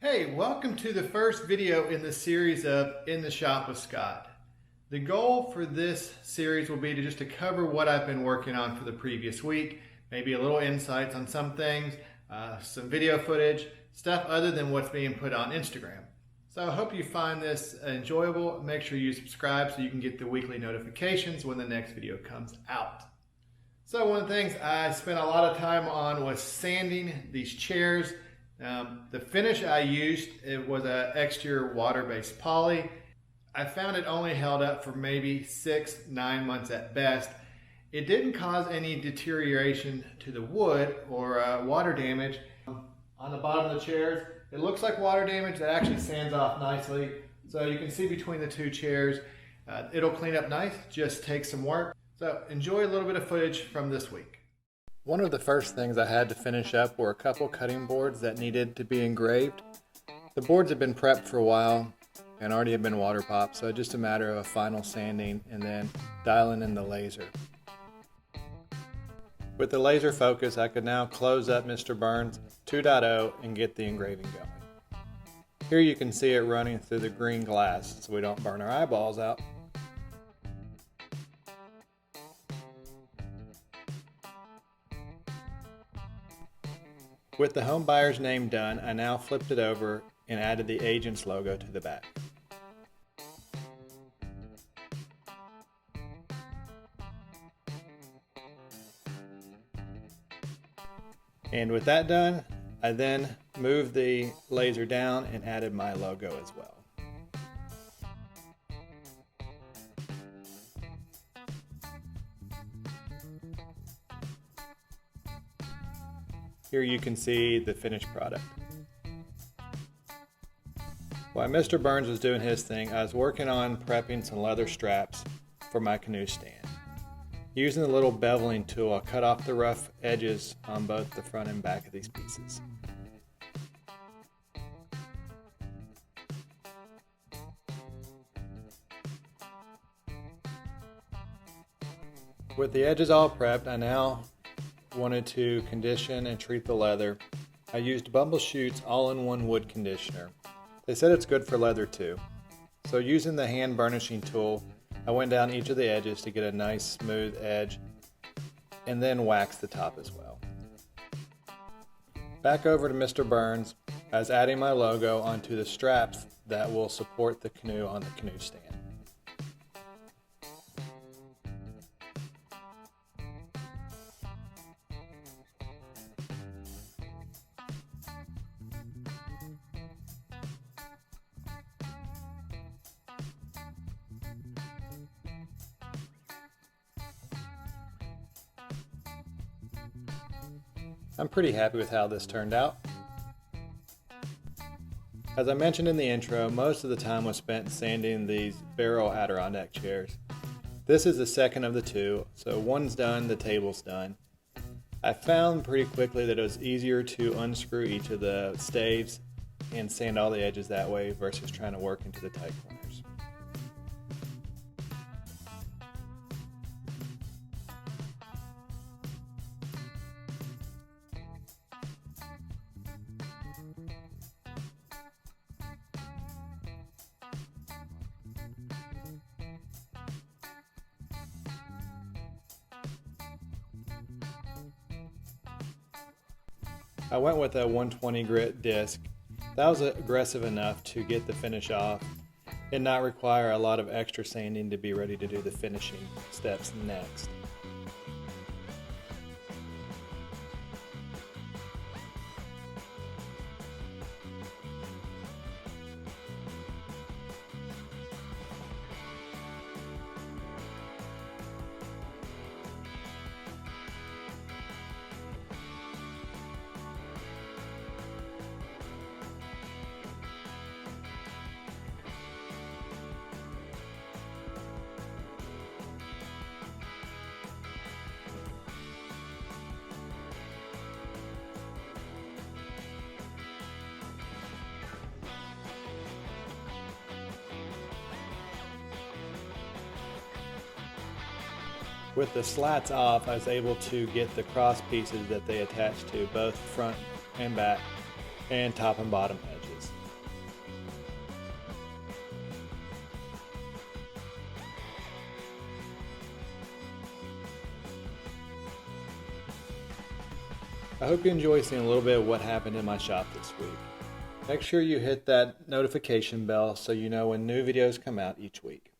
Hey, welcome to the first video in the series of In the Shop with Scott. The goal for this series will be to cover what I've been working on for the previous week, maybe a little insights on some things, some video footage, stuff other than what's being put on Instagram. So I hope you find this enjoyable. Make sure you subscribe so you can get the weekly notifications when the next video comes out. So one of the things I spent a lot of time on was sanding these chairs. The finish I used, it was an exterior water-based poly. I found it only held up for maybe 6-9 months at best. It didn't cause any deterioration to the wood or water damage. On the bottom of the chairs, it looks like water damage that actually sands off nicely. So you can see between the two chairs, it'll clean up nice, just takes some work. So enjoy a little bit of footage from this week. One of the first things I had to finish up were a couple cutting boards that needed to be engraved. The boards had been prepped for a while and already had been water popped, so just a matter of a final sanding and then dialing in the laser. With the laser focus, I could now close up Mr. Burns 2.0 and get the engraving going. Here you can see it running through the green glass so we don't burn our eyeballs out. With the home buyer's name done, I now flipped it over and added the agent's logo to the back. And with that done, I then moved the laser down and added my logo as well. Here you can see the finished product. While Mr. Burns was doing his thing, I was working on prepping some leather straps for my canoe stand. Using the little beveling tool, I cut off the rough edges on both the front and back of these pieces. With the edges all prepped, I now wanted to condition and treat the leather. I used Bumblechute's all-in-one wood conditioner. They said it's good for leather too. So using the hand burnishing tool, I went down each of the edges to get a nice smooth edge and then waxed the top as well. Back over to Mr. Burns, I was adding my logo onto the straps that will support the canoe on the canoe stand. I'm pretty happy with how this turned out. As I mentioned in the intro, most of the time was spent sanding these barrel Adirondack chairs. This is the second of the two, so one's done, the table's done. I found pretty quickly that it was easier to unscrew each of the staves and sand all the edges that way versus trying to work into the tight corners. I went with a 120 grit disc. That was aggressive enough to get the finish off and not require a lot of extra sanding to be ready to do the finishing steps next. With the slats off, I was able to get the cross pieces that they attach to both front and back and top and bottom edges. I hope you enjoy seeing a little bit of what happened in my shop this week. Make sure you hit that notification bell so you know when new videos come out each week.